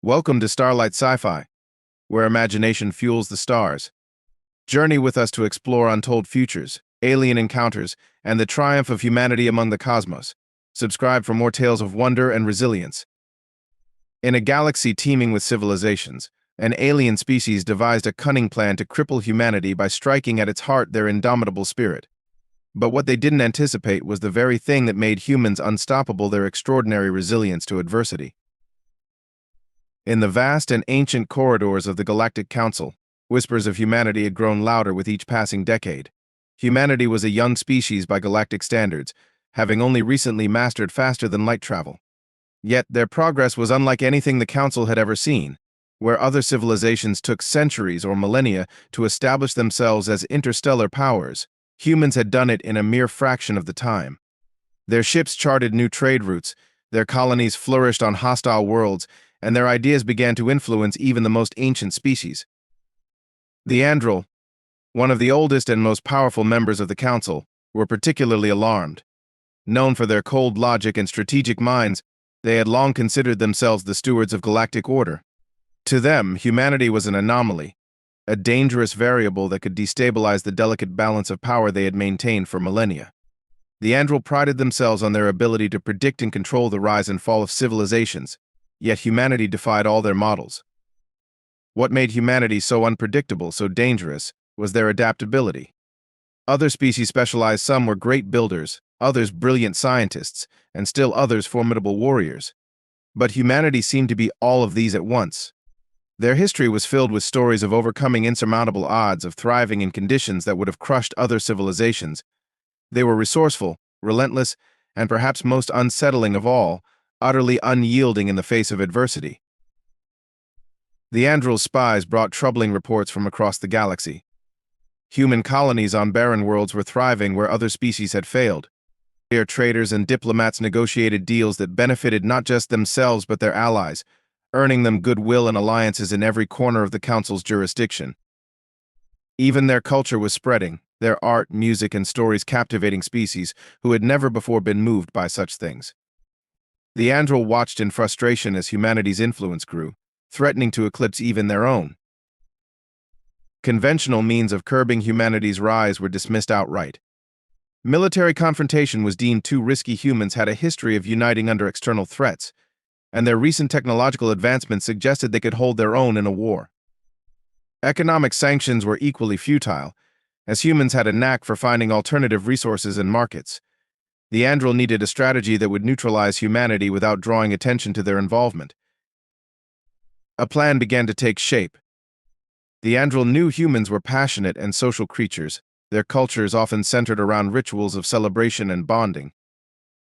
Welcome to Starlight Sci-Fi, where imagination fuels the stars. Journey with us to explore untold futures, alien encounters, and the triumph of humanity among the cosmos. Subscribe for more tales of wonder and resilience. In a galaxy teeming with civilizations, an alien species devised a cunning plan to cripple humanity by striking at its heart their indomitable spirit. But what they didn't anticipate was the very thing that made humans unstoppable: their extraordinary resilience to adversity. In the vast and ancient corridors of the Galactic Council, whispers of humanity had grown louder with each passing decade. Humanity was a young species by galactic standards, having only recently mastered faster-than-light travel. Yet their progress was unlike anything the Council had ever seen. Where other civilizations took centuries or millennia to establish themselves as interstellar powers, humans had done it in a mere fraction of the time. Their ships charted new trade routes, their colonies flourished on hostile worlds, and their ideas began to influence even the most ancient species. The Andril, one of the oldest and most powerful members of the Council, were particularly alarmed. Known for their cold logic and strategic minds, they had long considered themselves the stewards of galactic order. To them, humanity was an anomaly, a dangerous variable that could destabilize the delicate balance of power they had maintained for millennia. The Andril prided themselves on their ability to predict and control the rise and fall of civilizations, yet humanity defied all their models. What made humanity so unpredictable, so dangerous, was their adaptability. Other species specialized. Some were great builders, others brilliant scientists, and still others formidable warriors. But humanity seemed to be all of these at once. Their history was filled with stories of overcoming insurmountable odds, of thriving in conditions that would have crushed other civilizations. They were resourceful, relentless, and perhaps most unsettling of all, utterly unyielding in the face of adversity. The Andril's spies brought troubling reports from across the galaxy. Human colonies on barren worlds were thriving where other species had failed. Their traders and diplomats negotiated deals that benefited not just themselves but their allies, earning them goodwill and alliances in every corner of the Council's jurisdiction. Even their culture was spreading, their art, music, and stories captivating species who had never before been moved by such things. The Andril watched in frustration as humanity's influence grew, threatening to eclipse even their own. Conventional means of curbing humanity's rise were dismissed outright. Military confrontation was deemed too risky. Humans had a history of uniting under external threats, and their recent technological advancements suggested they could hold their own in a war. Economic sanctions were equally futile, as humans had a knack for finding alternative resources and markets. The Andril needed a strategy that would neutralize humanity without drawing attention to their involvement. A plan began to take shape. The Andril knew humans were passionate and social creatures, their cultures often centered around rituals of celebration and bonding.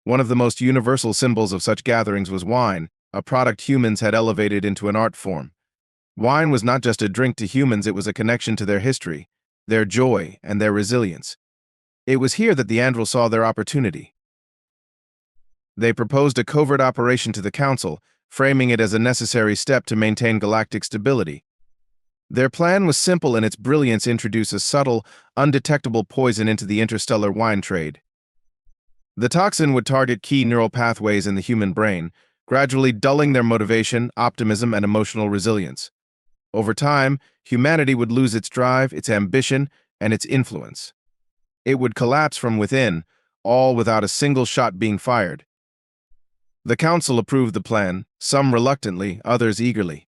One of the most universal symbols of such gatherings was wine, a product humans had elevated into an art form. Wine was not just a drink to humans, it was a connection to their history, their joy, and their resilience. It was here that the Andril saw their opportunity. They proposed a covert operation to the Council, framing it as a necessary step to maintain galactic stability. Their plan was simple in its brilliance: introduce a subtle, undetectable poison into the interstellar wine trade. The toxin would target key neural pathways in the human brain, gradually dulling their motivation, optimism, and emotional resilience. Over time, humanity would lose its drive, its ambition, and its influence. It would collapse from within, all without a single shot being fired. The Council approved the plan, some reluctantly, others eagerly.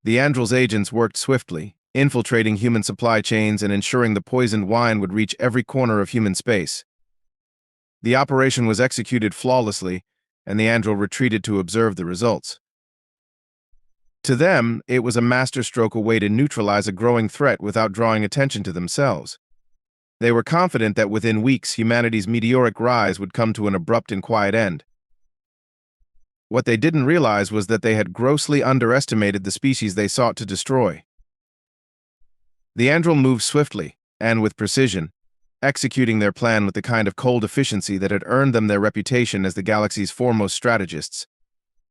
The Andril's agents worked swiftly, infiltrating human supply chains and ensuring the poisoned wine would reach every corner of human space. The operation was executed flawlessly, and the Andril retreated to observe the results. To them, it was a masterstroke, a way to neutralize a growing threat without drawing attention to themselves. They were confident that within weeks humanity's meteoric rise would come to an abrupt and quiet end. What they didn't realize was that they had grossly underestimated the species they sought to destroy. The Andril moved swiftly, and with precision, executing their plan with the kind of cold efficiency that had earned them their reputation as the galaxy's foremost strategists.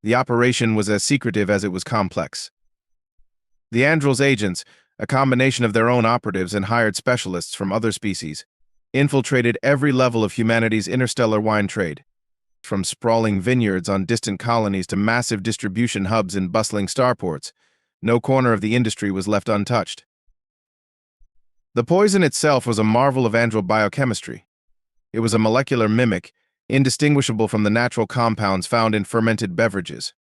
The operation was as secretive as it was complex. The Andril's agents, a combination of their own operatives and hired specialists from other species, infiltrated every level of humanity's interstellar wine trade. from sprawling vineyards on distant colonies to massive distribution hubs in bustling starports. No corner of the industry was left untouched. The poison itself was a marvel of Andril biochemistry. It was a molecular mimic, indistinguishable from the natural compounds found in fermented beverages.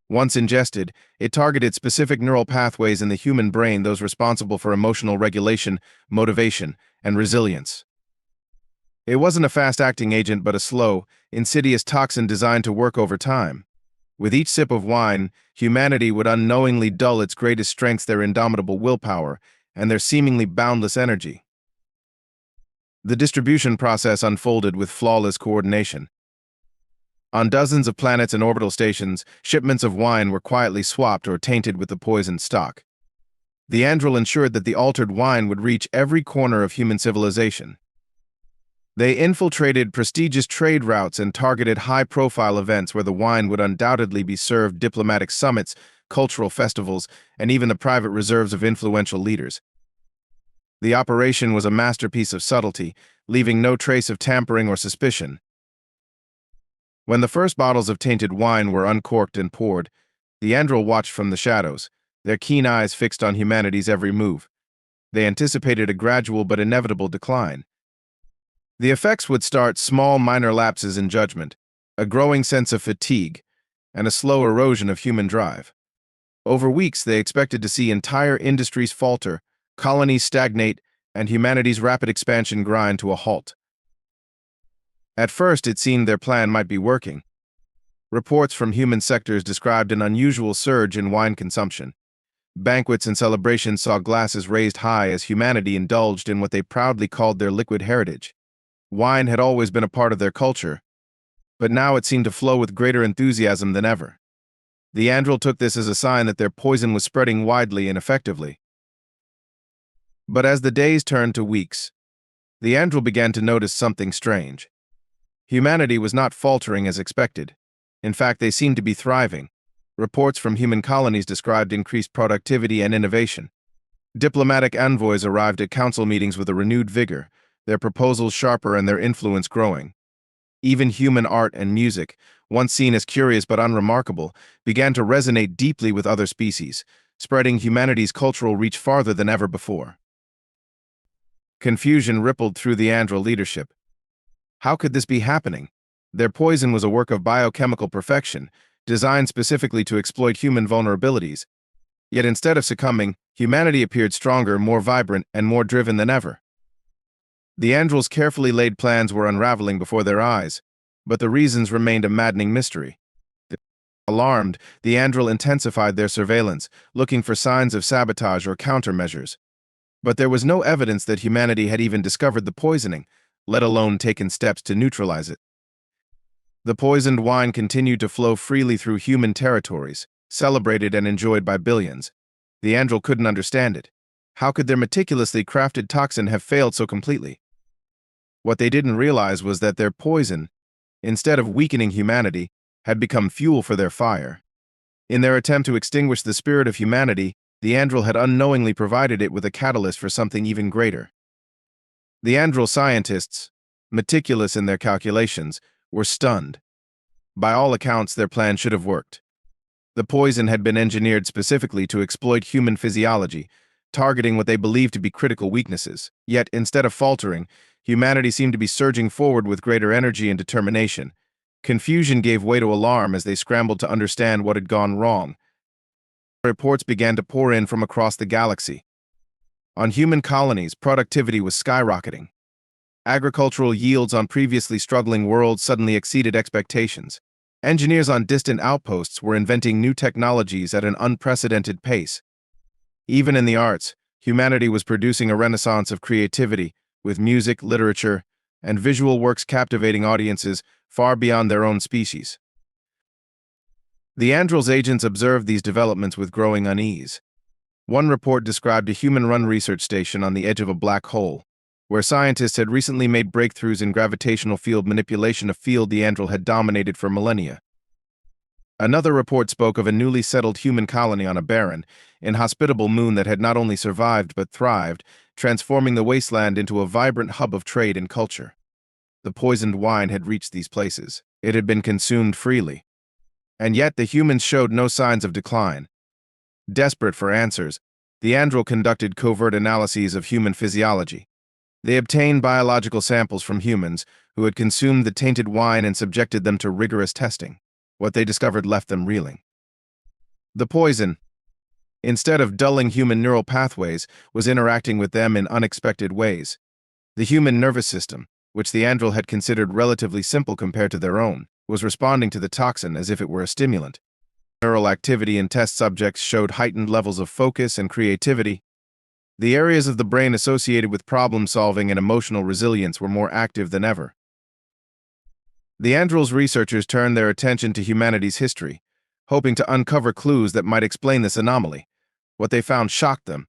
Once ingested, it targeted specific neural pathways in the human brain, those responsible for emotional regulation, motivation, and resilience. It wasn't a fast-acting agent, but a slow, insidious toxin designed to work over time. With each sip of wine, humanity would unknowingly dull its greatest strengths, their indomitable willpower, and their seemingly boundless energy. The distribution process unfolded with flawless coordination. On dozens of planets and orbital stations, shipments of wine were quietly swapped or tainted with the poisoned stock. The Andril ensured that the altered wine would reach every corner of human civilization. They infiltrated prestigious trade routes and targeted high-profile events where the wine would undoubtedly be served: diplomatic summits, cultural festivals, and even the private reserves of influential leaders. The operation was a masterpiece of subtlety, leaving no trace of tampering or suspicion. When the first bottles of tainted wine were uncorked and poured, the Andril watched from the shadows, their keen eyes fixed on humanity's every move. They anticipated a gradual but inevitable decline. The effects would start: small, minor lapses in judgment, a growing sense of fatigue, and a slow erosion of human drive. Over weeks, they expected to see entire industries falter, colonies stagnate, and humanity's rapid expansion grind to a halt. At first, it seemed their plan might be working. Reports from human sectors described an unusual surge in wine consumption. Banquets and celebrations saw glasses raised high as humanity indulged in what they proudly called their liquid heritage. Wine had always been a part of their culture, but now it seemed to flow with greater enthusiasm than ever. The Andril took this as a sign that their poison was spreading widely and effectively. But as the days turned to weeks, the Andril began to notice something strange. Humanity was not faltering as expected. In fact, they seemed to be thriving. Reports from human colonies described increased productivity and innovation. Diplomatic envoys arrived at council meetings with a renewed vigor, their proposals sharper and their influence growing. Even human art and music, once seen as curious but unremarkable, began to resonate deeply with other species, spreading humanity's cultural reach farther than ever before. Confusion rippled through the Andril leadership. How could this be happening? Their poison was a work of biochemical perfection, designed specifically to exploit human vulnerabilities. Yet instead of succumbing, humanity appeared stronger, more vibrant, and more driven than ever. The Andril's carefully laid plans were unraveling before their eyes, but the reasons remained a maddening mystery. Alarmed, the Andril intensified their surveillance, looking for signs of sabotage or countermeasures. But there was no evidence that humanity had even discovered the poisoning, let alone taken steps to neutralize it. The poisoned wine continued to flow freely through human territories, celebrated and enjoyed by billions. The Andril couldn't understand it. How could their meticulously crafted toxin have failed so completely? What they didn't realize was that their poison, instead of weakening humanity, had become fuel for their fire. In their attempt to extinguish the spirit of humanity, the Andril had unknowingly provided it with a catalyst for something even greater. The Andril scientists, meticulous in their calculations, were stunned. By all accounts, their plan should have worked. The poison had been engineered specifically to exploit human physiology, targeting what they believed to be critical weaknesses. Yet, instead of faltering, humanity seemed to be surging forward with greater energy and determination. Confusion gave way to alarm as they scrambled to understand what had gone wrong. Reports began to pour in from across the galaxy. On human colonies, productivity was skyrocketing. Agricultural yields on previously struggling worlds suddenly exceeded expectations. Engineers on distant outposts were inventing new technologies at an unprecedented pace. Even in the arts, humanity was producing a renaissance of creativity, with music, literature, and visual works captivating audiences far beyond their own species. The Andril's agents observed these developments with growing unease. One report described a human-run research station on the edge of a black hole, where scientists had recently made breakthroughs in gravitational field manipulation, a field the Andril had dominated for millennia. Another report spoke of a newly settled human colony on a barren, inhospitable moon that had not only survived but thrived, transforming the wasteland into a vibrant hub of trade and culture. The poisoned wine had reached these places. It had been consumed freely. And yet the humans showed no signs of decline. Desperate for answers, the Andril conducted covert analyses of human physiology. They obtained biological samples from humans who had consumed the tainted wine and subjected them to rigorous testing. What they discovered left them reeling. The poison, instead of dulling human neural pathways, was interacting with them in unexpected ways. The human nervous system, which the Andril had considered relatively simple compared to their own, was responding to the toxin as if it were a stimulant. Neural activity in test subjects showed heightened levels of focus and creativity. The areas of the brain associated with problem-solving and emotional resilience were more active than ever. The Andril's researchers turned their attention to humanity's history, hoping to uncover clues that might explain this anomaly. What they found shocked them.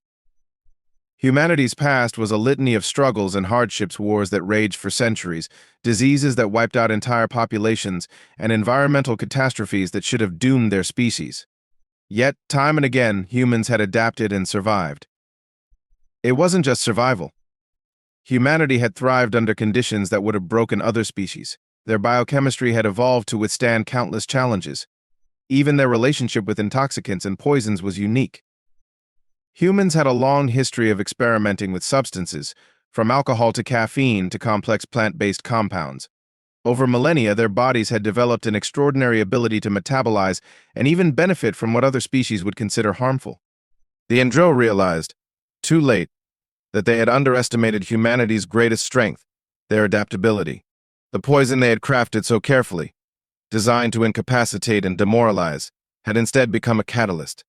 Humanity's past was a litany of struggles and hardships, wars that raged for centuries, diseases that wiped out entire populations, and environmental catastrophes that should have doomed their species. Yet, time and again, humans had adapted and survived. It wasn't just survival. Humanity had thrived under conditions that would have broken other species. Their biochemistry had evolved to withstand countless challenges. Even their relationship with intoxicants and poisons was unique. Humans had a long history of experimenting with substances, from alcohol to caffeine to complex plant-based compounds. Over millennia, their bodies had developed an extraordinary ability to metabolize and even benefit from what other species would consider harmful. The Andril realized, too late, that they had underestimated humanity's greatest strength, their adaptability. The poison they had crafted so carefully, designed to incapacitate and demoralize, had instead become a catalyst.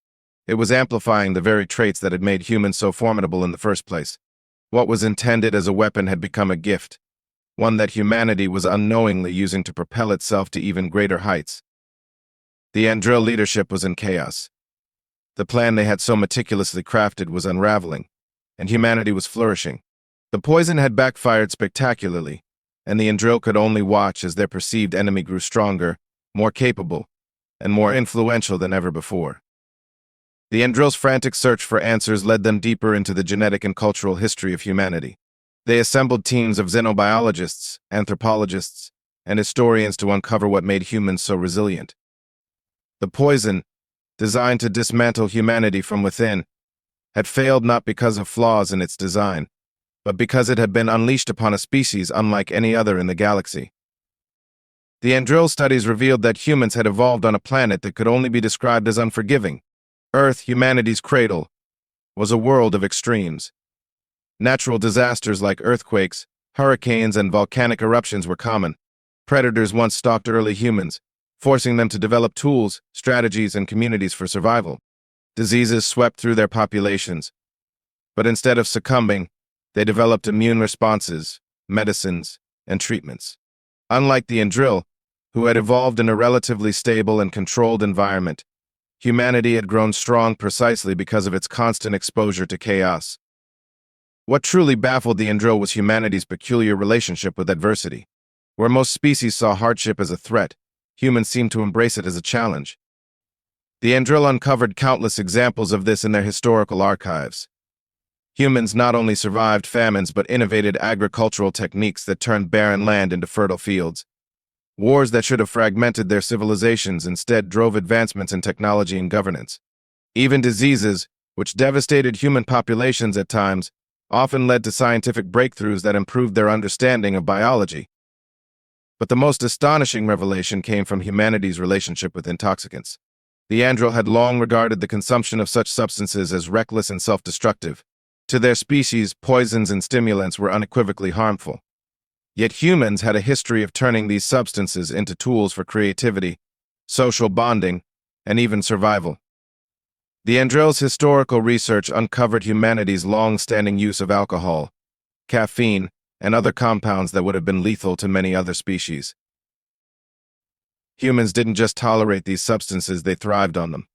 It was amplifying the very traits that had made humans so formidable in the first place. What was intended as a weapon had become a gift, one that humanity was unknowingly using to propel itself to even greater heights. The Andril leadership was in chaos. The plan they had so meticulously crafted was unraveling, and humanity was flourishing. The poison had backfired spectacularly, and the Andril could only watch as their perceived enemy grew stronger, more capable, and more influential than ever before. The Andril's frantic search for answers led them deeper into the genetic and cultural history of humanity. They assembled teams of xenobiologists, anthropologists, and historians to uncover what made humans so resilient. The poison, designed to dismantle humanity from within, had failed not because of flaws in its design, but because it had been unleashed upon a species unlike any other in the galaxy. The Andril studies revealed that humans had evolved on a planet that could only be described as unforgiving. Earth, humanity's cradle, was a world of extremes. Natural disasters like earthquakes, hurricanes, and volcanic eruptions were common. Predators once stalked early humans, forcing them to develop tools, strategies, and communities for survival. Diseases swept through their populations, but instead of succumbing, they developed immune responses, medicines, and treatments. Unlike the Andril, who had evolved in a relatively stable and controlled environment, humanity had grown strong precisely because of its constant exposure to chaos. What truly baffled the Andril was humanity's peculiar relationship with adversity. Where most species saw hardship as a threat, humans seemed to embrace it as a challenge. The Andril uncovered countless examples of this in their historical archives. Humans not only survived famines but innovated agricultural techniques that turned barren land into fertile fields. Wars that should have fragmented their civilizations instead drove advancements in technology and governance. Even diseases, which devastated human populations at times, often led to scientific breakthroughs that improved their understanding of biology. But the most astonishing revelation came from humanity's relationship with intoxicants. The Andril had long regarded the consumption of such substances as reckless and self-destructive. To their species, poisons and stimulants were unequivocally harmful. Yet humans had a history of turning these substances into tools for creativity, social bonding, and even survival. The Andril's historical research uncovered humanity's long-standing use of alcohol, caffeine, and other compounds that would have been lethal to many other species. Humans didn't just tolerate these substances, they thrived on them.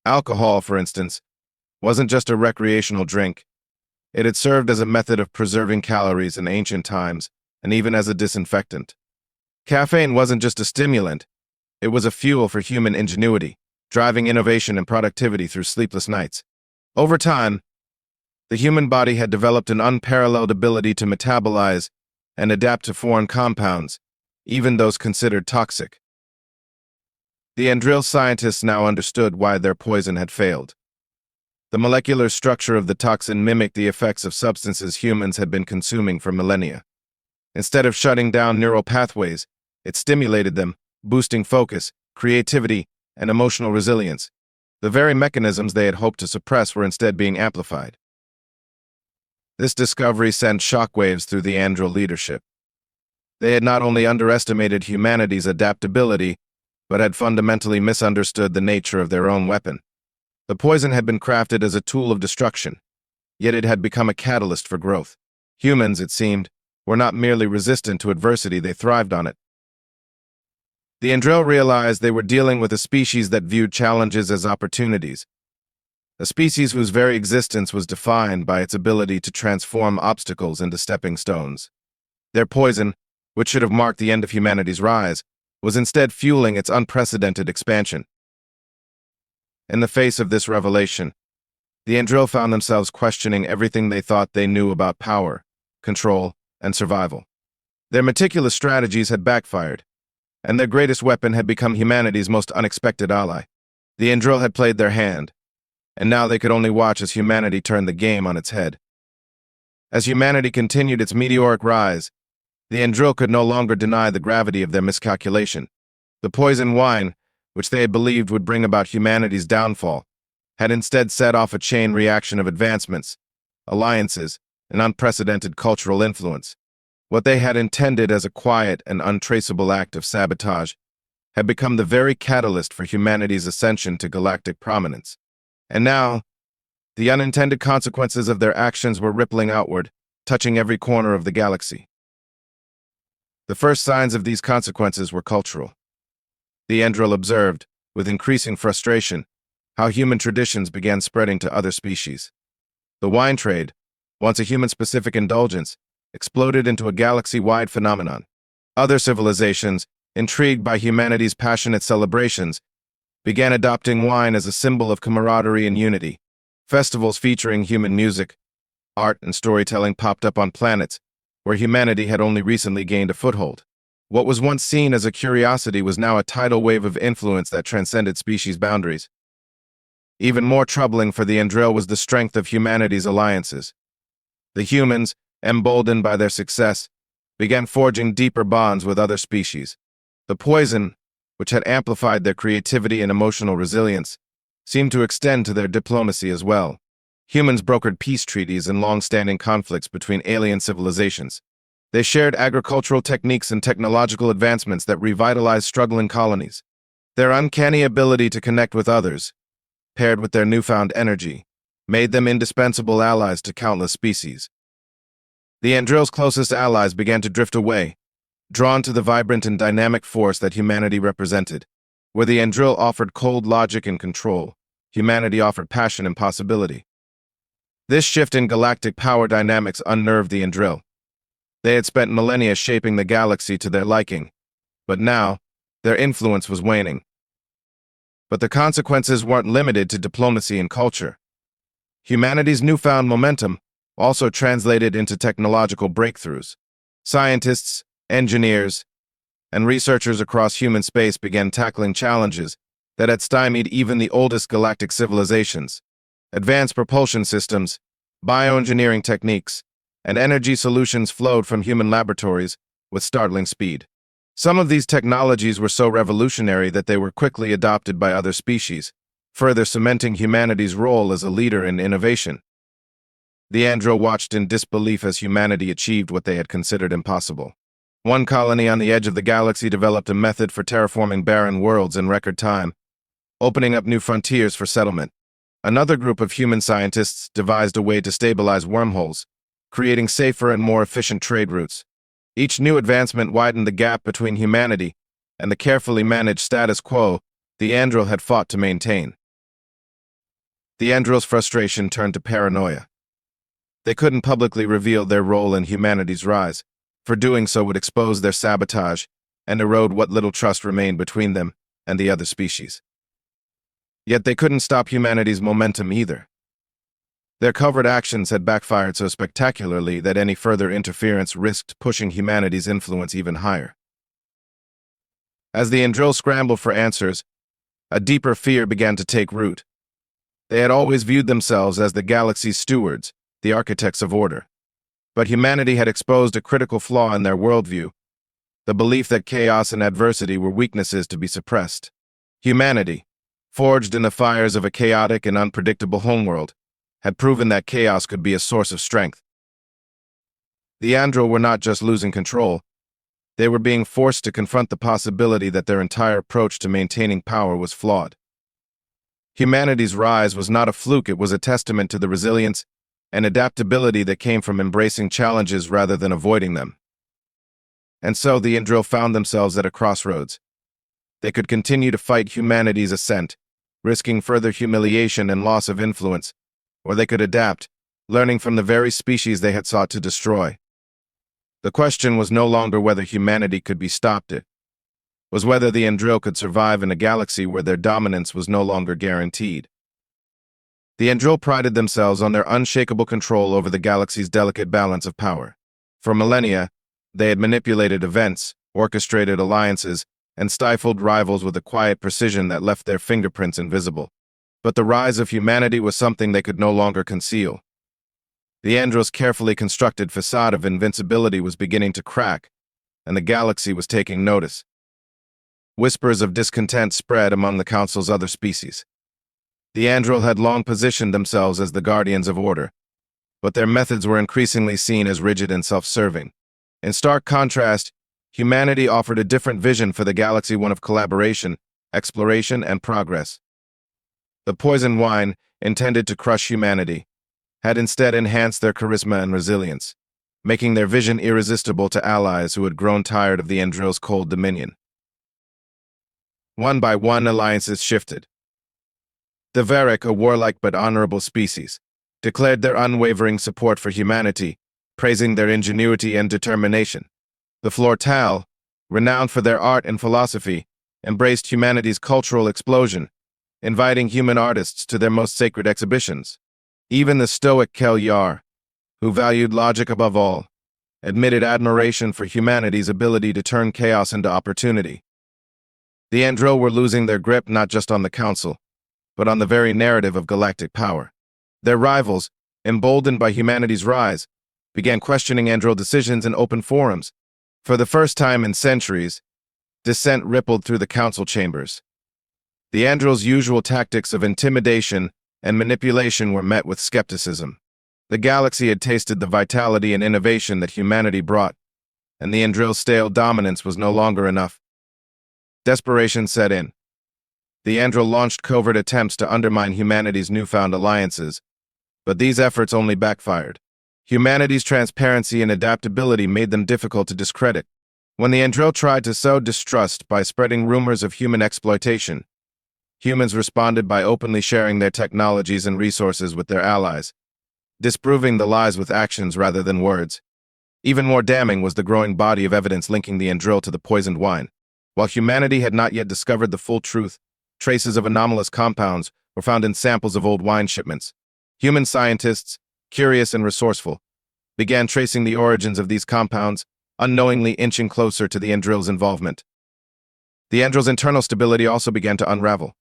Alcohol, for instance, wasn't just a recreational drink. It had served as a method of preserving calories in ancient times, and even as a disinfectant. Caffeine wasn't just a stimulant, it was a fuel for human ingenuity, driving innovation and productivity through sleepless nights. Over time, the human body had developed an unparalleled ability to metabolize and adapt to foreign compounds, even those considered toxic. The Andril scientists now understood why their poison had failed. The molecular structure of the toxin mimicked the effects of substances humans had been consuming for millennia. Instead of shutting down neural pathways, it stimulated them, boosting focus, creativity, and emotional resilience. The very mechanisms they had hoped to suppress were instead being amplified. This discovery sent shockwaves through the Andril leadership. They had not only underestimated humanity's adaptability, but had fundamentally misunderstood the nature of their own weapon. The poison had been crafted as a tool of destruction, yet it had become a catalyst for growth. Humans, it seemed, were not merely resistant to adversity, they thrived on it. The Andril realized they were dealing with a species that viewed challenges as opportunities, a species whose very existence was defined by its ability to transform obstacles into stepping stones. Their poison, which should have marked the end of humanity's rise, was instead fueling its unprecedented expansion. In the face of this revelation, the Andril found themselves questioning everything they thought they knew about power, control, and survival. Their meticulous strategies had backfired, and their greatest weapon had become humanity's most unexpected ally. The Andril had played their hand, and now they could only watch as humanity turned the game on its head. As humanity continued its meteoric rise, the Andril could no longer deny the gravity of their miscalculation. The poison wine, which they had believed would bring about humanity's downfall, had instead set off a chain reaction of advancements, alliances, and unprecedented cultural influence. What they had intended as a quiet and untraceable act of sabotage had become the very catalyst for humanity's ascension to galactic prominence. And now, the unintended consequences of their actions were rippling outward, touching every corner of the galaxy. The first signs of these consequences were cultural. The Andril observed, with increasing frustration, how human traditions began spreading to other species. The wine trade, once a human-specific indulgence, exploded into a galaxy-wide phenomenon. Other civilizations, intrigued by humanity's passionate celebrations, began adopting wine as a symbol of camaraderie and unity. Festivals featuring human music, art, and storytelling popped up on planets where humanity had only recently gained a foothold. What was once seen as a curiosity was now a tidal wave of influence that transcended species boundaries. Even more troubling for the Andril was the strength of humanity's alliances. The humans, emboldened by their success, began forging deeper bonds with other species. The poison, which had amplified their creativity and emotional resilience, seemed to extend to their diplomacy as well. Humans brokered peace treaties in long-standing conflicts between alien civilizations. They shared agricultural techniques and technological advancements that revitalized struggling colonies. Their uncanny ability to connect with others, paired with their newfound energy, made them indispensable allies to countless species. The Andril's closest allies began to drift away, drawn to the vibrant and dynamic force that humanity represented. Where the Andril offered cold logic and control, humanity offered passion and possibility. This shift in galactic power dynamics unnerved the Andril. They had spent millennia shaping the galaxy to their liking, but now, their influence was waning. But the consequences weren't limited to diplomacy and culture. Humanity's newfound momentum also translated into technological breakthroughs. Scientists, engineers, and researchers across human space began tackling challenges that had stymied even the oldest galactic civilizations. Advanced propulsion systems, bioengineering techniques, and energy solutions flowed from human laboratories with startling speed. Some of these technologies were so revolutionary that they were quickly adopted by other species, further cementing humanity's role as a leader in innovation. The Andril watched in disbelief as humanity achieved what they had considered impossible. One colony on the edge of the galaxy developed a method for terraforming barren worlds in record time, opening up new frontiers for settlement. Another group of human scientists devised a way to stabilize wormholes, creating safer and more efficient trade routes. Each new advancement widened the gap between humanity and the carefully managed status quo the Andril had fought to maintain. The Andril's frustration turned to paranoia. They couldn't publicly reveal their role in humanity's rise, for doing so would expose their sabotage and erode what little trust remained between them and the other species. Yet they couldn't stop humanity's momentum either. Their covert actions had backfired so spectacularly that any further interference risked pushing humanity's influence even higher. As the Andril scrambled for answers, a deeper fear began to take root. They had always viewed themselves as the galaxy's stewards, the architects of order. But humanity had exposed a critical flaw in their worldview, the belief that chaos and adversity were weaknesses to be suppressed. Humanity, forged in the fires of a chaotic and unpredictable homeworld, had proven that chaos could be a source of strength. The Andril were not just losing control, they were being forced to confront the possibility that their entire approach to maintaining power was flawed. Humanity's rise was not a fluke, it was a testament to the resilience and adaptability that came from embracing challenges rather than avoiding them. And so the Andril found themselves at a crossroads. They could continue to fight humanity's ascent, risking further humiliation and loss of influence, or they could adapt, learning from the very species they had sought to destroy. The question was no longer whether humanity could be stopped, it was whether the Andril could survive in a galaxy where their dominance was no longer guaranteed. The Andril prided themselves on their unshakable control over the galaxy's delicate balance of power. For millennia, they had manipulated events, orchestrated alliances, and stifled rivals with a quiet precision that left their fingerprints invisible. But the rise of humanity was something they could no longer conceal. The Andril's carefully constructed facade of invincibility was beginning to crack, and the galaxy was taking notice. Whispers of discontent spread among the Council's other species. The Andril had long positioned themselves as the guardians of order, but their methods were increasingly seen as rigid and self-serving. In stark contrast, humanity offered a different vision for the galaxy, one of collaboration, exploration, and progress. The poison wine, intended to crush humanity, had instead enhanced their charisma and resilience, making their vision irresistible to allies who had grown tired of the Andril's cold dominion. One by one, alliances shifted. The Varric, a warlike but honorable species, declared their unwavering support for humanity, praising their ingenuity and determination. The Flortal, renowned for their art and philosophy, embraced humanity's cultural explosion, inviting human artists to their most sacred exhibitions. Even the stoic Kel Yar, who valued logic above all, admitted admiration for humanity's ability to turn chaos into opportunity. The Andril were losing their grip not just on the Council, but on the very narrative of galactic power. Their rivals, emboldened by humanity's rise, began questioning Andril decisions in open forums. For the first time in centuries, dissent rippled through the Council chambers. The Andril's usual tactics of intimidation and manipulation were met with skepticism. The galaxy had tasted the vitality and innovation that humanity brought, and the Andril's stale dominance was no longer enough. Desperation set in. The Andril launched covert attempts to undermine humanity's newfound alliances, but these efforts only backfired. Humanity's transparency and adaptability made them difficult to discredit. When the Andril tried to sow distrust by spreading rumors of human exploitation, humans responded by openly sharing their technologies and resources with their allies, disproving the lies with actions rather than words. Even more damning was the growing body of evidence linking the Andril to the poisoned wine. While humanity had not yet discovered the full truth, traces of anomalous compounds were found in samples of old wine shipments. Human scientists, curious and resourceful, began tracing the origins of these compounds, unknowingly inching closer to the Andril's involvement. The Andril's internal stability also began to unravel.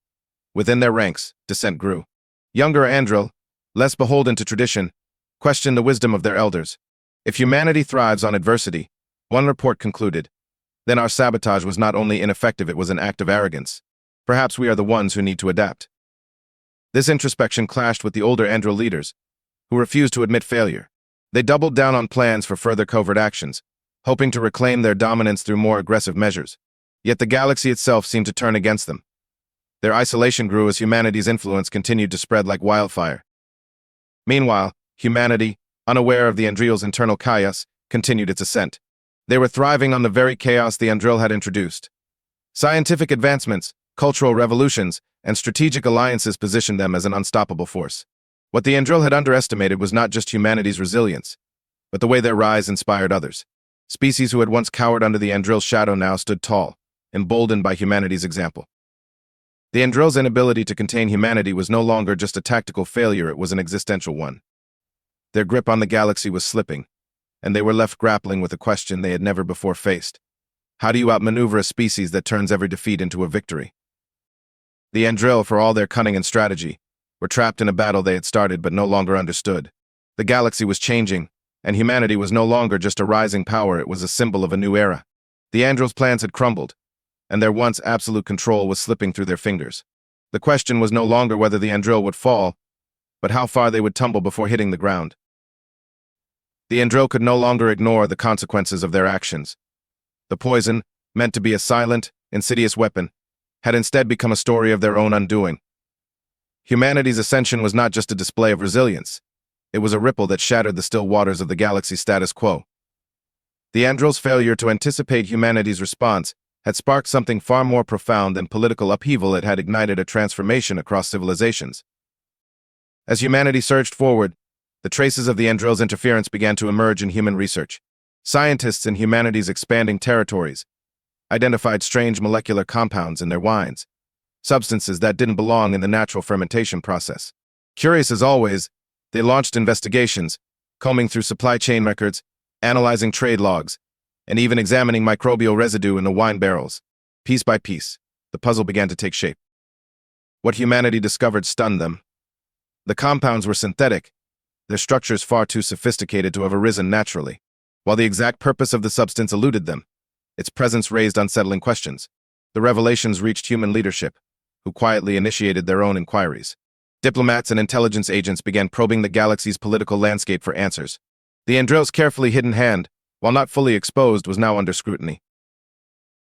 Within their ranks, dissent grew. Younger Andril, less beholden to tradition, questioned the wisdom of their elders. If humanity thrives on adversity, one report concluded, then our sabotage was not only ineffective, it was an act of arrogance. Perhaps we are the ones who need to adapt. This introspection clashed with the older Andril leaders, who refused to admit failure. They doubled down on plans for further covert actions, hoping to reclaim their dominance through more aggressive measures. Yet the galaxy itself seemed to turn against them. Their isolation grew as humanity's influence continued to spread like wildfire. Meanwhile, humanity, unaware of the Andril's internal chaos, continued its ascent. They were thriving on the very chaos the Andril had introduced. Scientific advancements, cultural revolutions, and strategic alliances positioned them as an unstoppable force. What the Andril had underestimated was not just humanity's resilience, but the way their rise inspired others. Species who had once cowered under the Andril's shadow now stood tall, emboldened by humanity's example. The Andril's inability to contain humanity was no longer just a tactical failure, it was an existential one. Their grip on the galaxy was slipping, and they were left grappling with a question they had never before faced. How do you outmaneuver a species that turns every defeat into a victory? The Andril, for all their cunning and strategy, were trapped in a battle they had started but no longer understood. The galaxy was changing, and humanity was no longer just a rising power, it was a symbol of a new era. The Andril's plans had crumbled, and their once absolute control was slipping through their fingers. The question was no longer whether the Andril would fall, but how far they would tumble before hitting the ground. The Andril could no longer ignore the consequences of their actions. The poison, meant to be a silent, insidious weapon, had instead become a story of their own undoing. Humanity's ascension was not just a display of resilience. It was a ripple that shattered the still waters of the galaxy's status quo. The Andril's failure to anticipate humanity's response had sparked something far more profound than political upheaval. It had ignited a transformation across civilizations. As humanity surged forward, the traces of the Andril's interference began to emerge in human research. Scientists in humanity's expanding territories identified strange molecular compounds in their wines, substances that didn't belong in the natural fermentation process. Curious as always, they launched investigations, combing through supply chain records, analyzing trade logs, and even examining microbial residue in the wine barrels. Piece by piece, the puzzle began to take shape. What humanity discovered stunned them. The compounds were synthetic, their structures far too sophisticated to have arisen naturally. While the exact purpose of the substance eluded them, its presence raised unsettling questions. The revelations reached human leadership, who quietly initiated their own inquiries. Diplomats and intelligence agents began probing the galaxy's political landscape for answers. The Andril's carefully hidden hand, while not fully exposed, was now under scrutiny.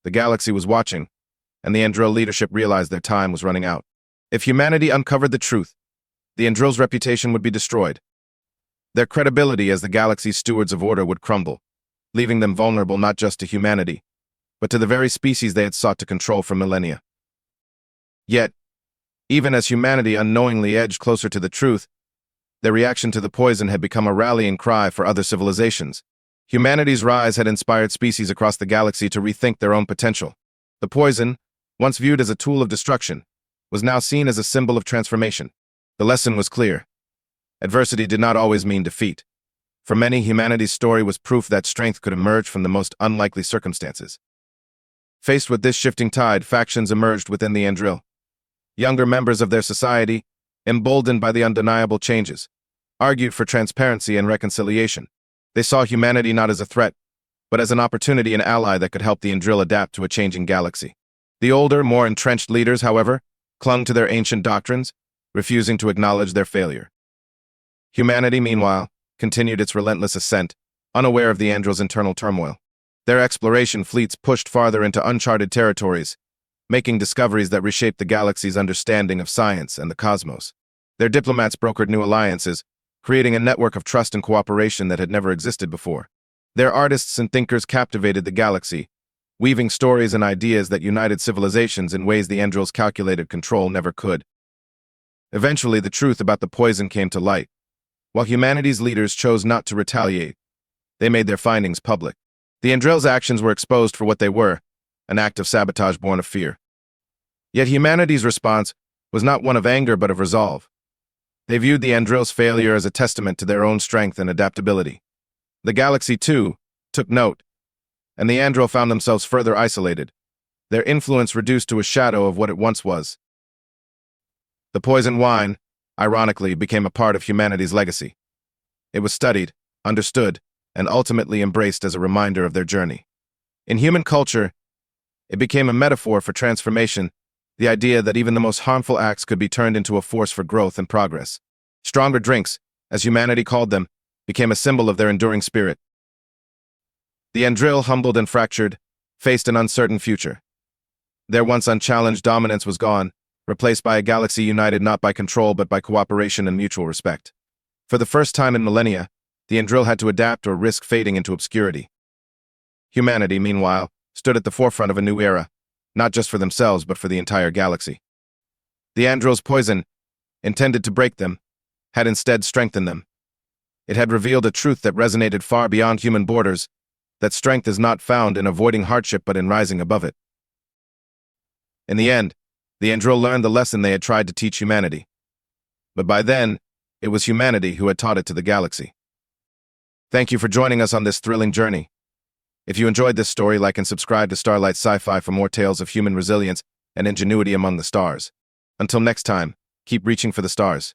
The galaxy was watching, and the Andril leadership realized their time was running out. If humanity uncovered the truth, the Andril's reputation would be destroyed. Their credibility as the galaxy's stewards of order would crumble, leaving them vulnerable not just to humanity, but to the very species they had sought to control for millennia. Yet, even as humanity unknowingly edged closer to the truth, their reaction to the poison had become a rallying cry for other civilizations. Humanity's rise had inspired species across the galaxy to rethink their own potential. The poison, once viewed as a tool of destruction, was now seen as a symbol of transformation. The lesson was clear. Adversity did not always mean defeat. For many, humanity's story was proof that strength could emerge from the most unlikely circumstances. Faced with this shifting tide, factions emerged within the Andril. Younger members of their society, emboldened by the undeniable changes, argued for transparency and reconciliation. They saw humanity not as a threat, but as an opportunity and ally that could help the Andril adapt to a changing galaxy. The older, more entrenched leaders, however, clung to their ancient doctrines, refusing to acknowledge their failure. Humanity, meanwhile, continued its relentless ascent, unaware of the Andril's internal turmoil. Their exploration fleets pushed farther into uncharted territories, making discoveries that reshaped the galaxy's understanding of science and the cosmos. Their diplomats brokered new alliances, creating a network of trust and cooperation that had never existed before. Their artists and thinkers captivated the galaxy, weaving stories and ideas that united civilizations in ways the Andril's calculated control never could. Eventually, the truth about the poison came to light. While humanity's leaders chose not to retaliate, they made their findings public. The Andril's actions were exposed for what they were, an act of sabotage born of fear. Yet humanity's response was not one of anger but of resolve. They viewed the Andril's failure as a testament to their own strength and adaptability. The galaxy, too, took note, and the Andril found themselves further isolated, their influence reduced to a shadow of what it once was. The poison wine, ironically, became a part of humanity's legacy. It was studied, understood, and ultimately embraced as a reminder of their journey. In human culture, it became a metaphor for transformation, the idea that even the most harmful acts could be turned into a force for growth and progress. Stronger drinks, as humanity called them, became a symbol of their enduring spirit. The Andril, humbled and fractured, faced an uncertain future. Their once unchallenged dominance was gone, replaced by a galaxy united not by control but by cooperation and mutual respect. For the first time in millennia, the Andril had to adapt or risk fading into obscurity. Humanity, meanwhile, stood at the forefront of a new era, not just for themselves but for the entire galaxy. The Andril's poison, intended to break them, had instead strengthened them. It had revealed a truth that resonated far beyond human borders, that strength is not found in avoiding hardship but in rising above it. In the end, the Andril learned the lesson they had tried to teach humanity. But by then, it was humanity who had taught it to the galaxy. Thank you for joining us on this thrilling journey. If you enjoyed this story, like and subscribe to Starlight Sci-Fi for more tales of human resilience and ingenuity among the stars. Until next time, keep reaching for the stars.